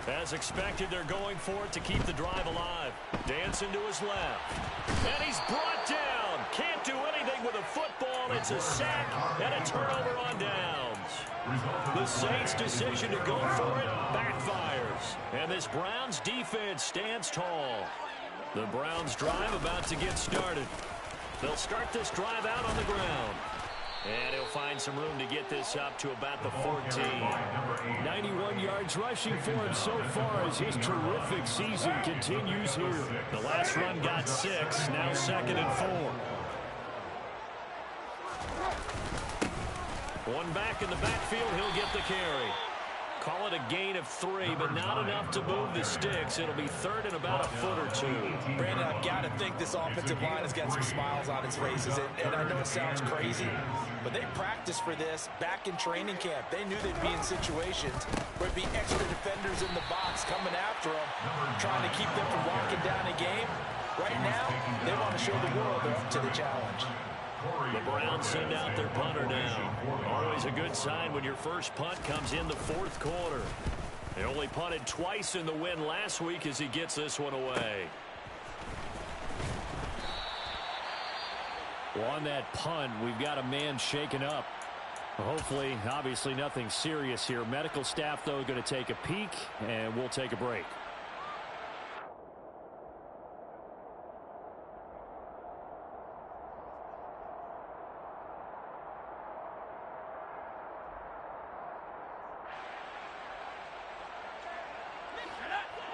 S1: As expected, they're going for it to keep the drive alive. Dancing to his left. And he's brought down. Can't do anything with a football. It's a sack and a turnover on downs. The Saints' decision to go for it backfires. And this Browns defense stands tall. The Browns drive about to get started. They'll start this drive out on the ground. And he'll find some room to get this up to about the 14.
S5: 91 yards rushing for him so far as his terrific season continues here.
S1: The last run got 6, now 2nd and 4. One back in the backfield, he'll get the carry. Call it a gain of 3, but not enough to move the sticks. It'll be 3rd and about a foot or 2.
S2: Brandon, I've got to think this offensive line has got some smiles on its faces. And I know it sounds crazy, but they practiced for this back in training camp. They knew they'd be in situations where there'd be extra defenders in the box coming after them, trying to keep them from locking down a game. Right now, they want to show the world they're up to the challenge.
S1: The Browns send out their punter now. Always a good sign when your first punt comes in the 4th quarter. They only punted twice in the win last week as he gets this one away.
S5: Well, on that punt, we've got a man shaken up. Hopefully, obviously nothing serious here. Medical staff, though, going to take a peek, and we'll take a break.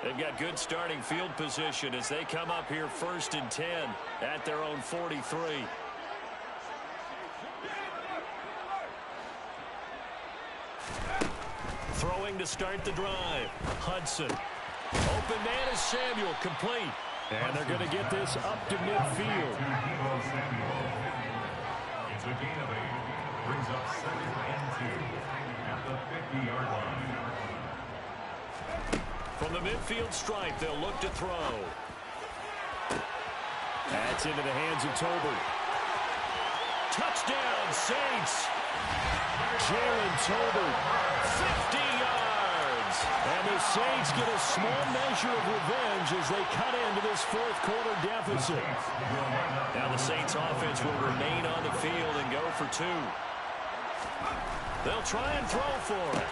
S1: They've got good starting field position as they come up here 1st and 10 at their own 43. Throwing to start the drive. Hudson. Open man is Samuel, complete.
S5: And they're going to get this up to midfield.
S3: It's a gain of 8. Brings up 2nd and 2 at the 50-yard line.
S1: From the midfield stripe, they'll look to throw.
S5: That's into the hands of Tolbert.
S1: Touchdown, Saints.
S5: Jalen Tolbert.
S1: 50 yards.
S5: And the Saints get a small measure of revenge as they cut into this fourth quarter deficit.
S1: Now the Saints offense will remain on the field and go for two. They'll try and throw for it.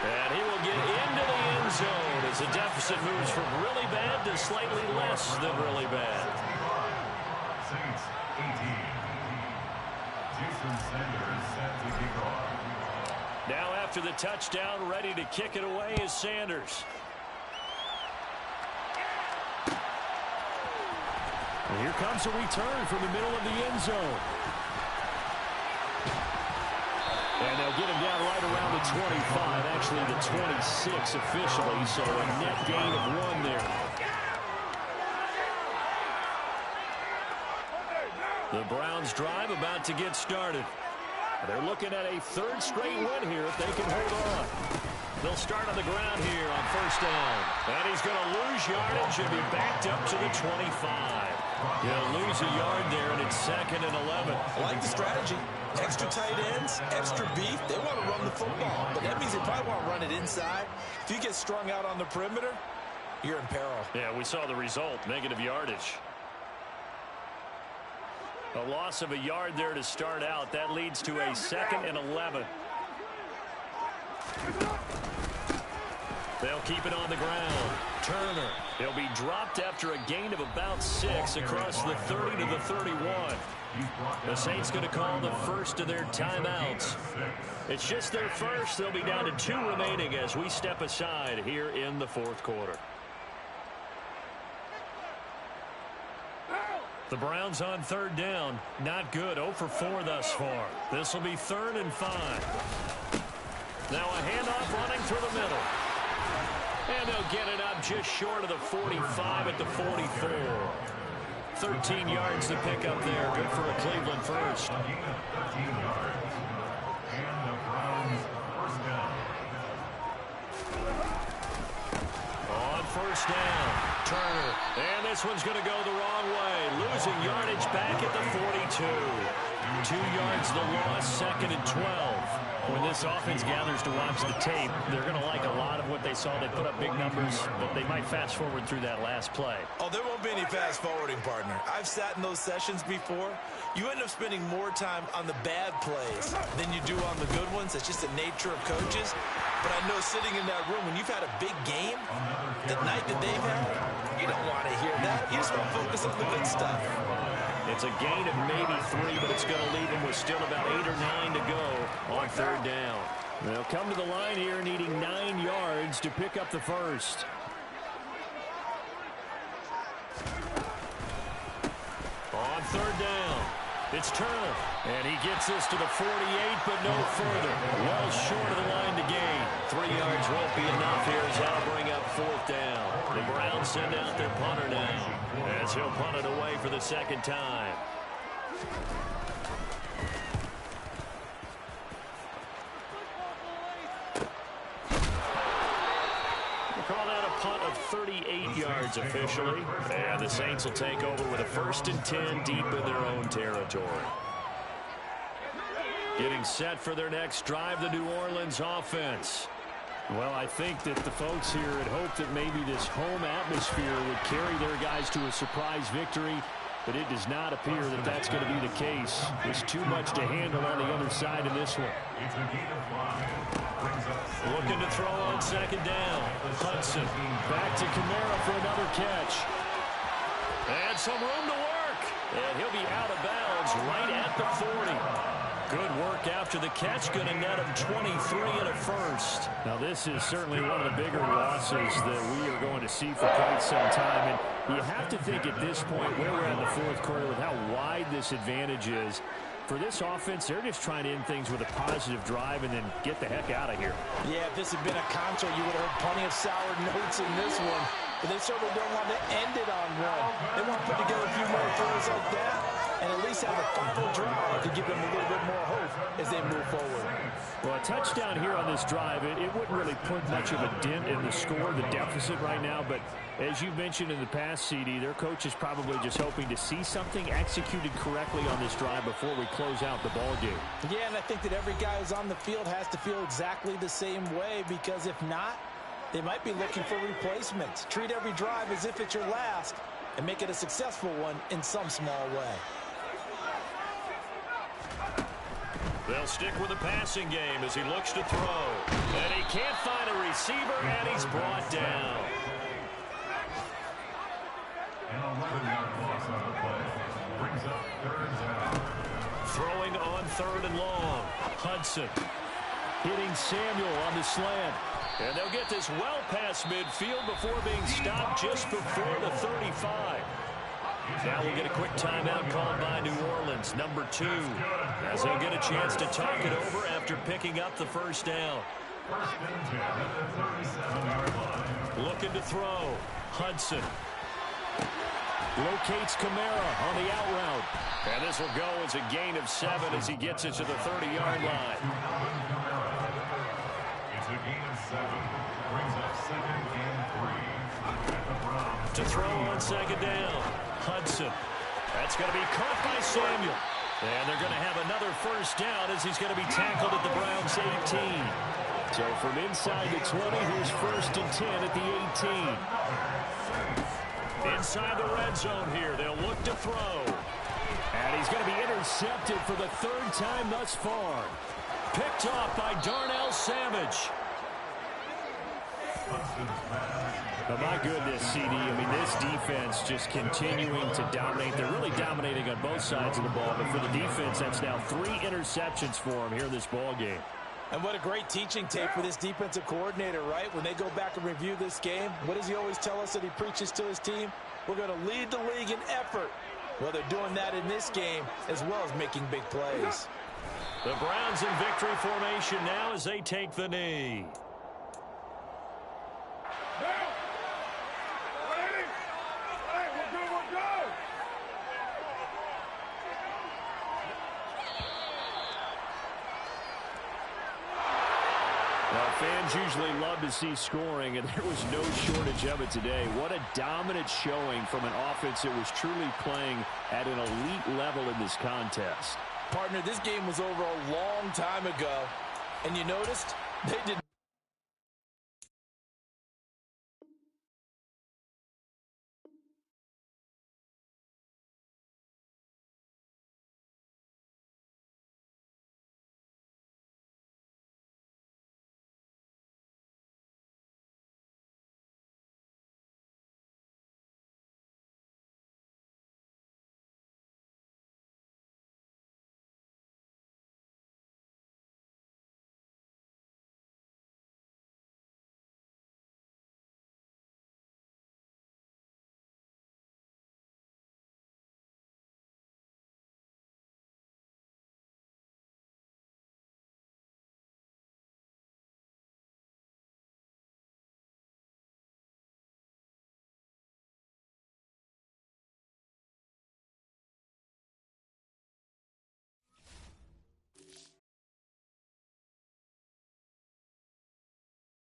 S1: And he will get into the end zone as the deficit moves from really bad to slightly less than really bad.
S3: Saints 18. Jason Sanders set to kick off.
S1: Now after the touchdown, ready to kick it away is Sanders.
S5: And here comes a return from the middle of the end zone. And they'll get him down right around the 25, actually the 26 officially, so a net gain of 1 there.
S1: The Browns drive about to get started. They're looking at a third straight win here if they can hold on. They'll start on the ground here on first down. And he's going to lose yardage and be backed up to the 25. He'll lose a yard there, and it's 2nd and 11.
S2: I like the strategy. Extra tight ends, extra beef. They want to run the football, but that means they probably want to run it inside. If you get strung out on the perimeter, you're in peril.
S1: Yeah, we saw the result, negative yardage. A loss of a yard there to start out. That leads to a 2nd and 11. They'll keep it on the ground. Turner. He'll be dropped after a gain of about 6 across the 30 to the 31. The Saints going to call the first of their timeouts. It's just their first. They'll be down to 2 remaining as we step aside here in the fourth quarter. The Browns on third down. Not good. 0 for 4 thus far. This will be 3rd and 5. Now a handoff running through the middle. And they'll get it up just short of the 45 at the 44. 13 yards to pick up there. Good for a Cleveland first.
S3: 13 yards. And the Browns first down.
S1: On first down, Turner. And this one's going to go the wrong way. Losing yardage back at the 42. 2 yards the loss, 2nd and 12. When this offense gathers to watch the tape, they're going to like a lot of what they saw. They put up big numbers, but they might fast forward through that last play.
S2: Oh, there won't be any fast forwarding, partner. I've sat in those sessions before. You end up spending more time on the bad plays than you do on the good ones. It's just the nature of coaches. But I know sitting in that room, when you've had a big game, the night that they've had, you don't want to hear that. You just want to focus on the good stuff.
S1: It's a gain of maybe 3, but it's going to leave them with still about 8 or 9 to go on third down.
S5: They'll come to the line here needing 9 yards to pick up the first.
S1: On third down, it's Turner. And he gets this to the 48, but no further. Well short of the line to gain. 3 yards won't be enough here as that'll bring up fourth down. The Browns send out their punter now as he'll punt it away for the second time. We'll call that a punt of 38 yards officially. And the Saints will take over with a 1st and 10 deep in their own territory. Getting set for their next drive, the New Orleans offense.
S5: Well, I think that the folks here had hoped that maybe this home atmosphere would carry their guys to a surprise victory, but it does not appear that that's going to be the case. There's too much to handle on the other side in this one.
S3: It's a gain of 5.
S1: Looking to throw on second down. Hudson back to Kamara for another catch. And some room to work. And he'll be out of bounds right at the 40. Good work after the catch. Going to net him 23 and a first.
S5: Now, this is certainly one of the bigger losses that we are going to see for quite some time. And you have to think at this point where we're in the fourth quarter with how wide this advantage is. For this offense, they're just trying to end things with a positive drive and then get the heck out of here.
S2: Yeah, if this had been a concert, you would have heard plenty of sour notes in this one. But they certainly don't want to end it on one. They want to put together a few more throws like that and at least have a final drive to give them a little bit more hope as they move forward.
S5: Well, a touchdown here on this drive, it wouldn't really put much of a dent in the score, the deficit right now. But as you mentioned in the past, CD, their coach is probably just hoping to see something executed correctly on this drive before we close out the ball game.
S2: Yeah, and I think that every guy who's on the field has to feel exactly the same way, because if not, They might be looking for replacements. Treat every drive as if it's your last and make it a successful one in some small way.
S1: They'll stick with the passing game as he looks to throw. And he can't find a receiver, and he's brought down.
S3: An 11-yard loss on the play. Brings up 3rd down.
S1: Throwing on 3rd and long. Hudson hitting Samuel on the slant. And they'll get this well past midfield before being stopped just before the 35. Now we'll get a quick timeout called by New Orleans, number 2, as they'll get a chance to talk it over after picking up the first down.
S3: 1st and 10 at the 37-yard line.
S1: Looking to throw. Hudson locates Kamara on the out route. And this will go as a gain of 7 as he gets it to the 30-yard line.
S3: It's a gain of 7. Brings up 2nd and 3. At the Browns.
S1: To throw on 2nd down. Hudson. That's going to be caught by Samuel. And they're going to have another first down as he's going to be tackled at the Browns' 18. So from inside the 20, here's 1st and 10 at the 18. Inside the red zone here, they'll look to throw. And he's going to be intercepted for the 3rd time thus far. Picked off by Darnell Savage. Oh, my goodness, CD. I mean, this defense just continuing to dominate. They're really dominating on both sides of the ball. But for the defense, that's now 3 interceptions for them here in this ball game.
S2: And what a great teaching tape for this defensive coordinator, right? When they go back and review this game, what does he always tell us that he preaches to his team? We're going to lead the league in effort. Well, they're doing that in this game as well as making big plays.
S1: The Browns in victory formation now as they take the knee. Fans usually love to see scoring, and there was no shortage of it today. What a dominant showing from an offense that was truly playing at an elite level in this contest.
S2: Partner, this game was over a long time ago, and you noticed they did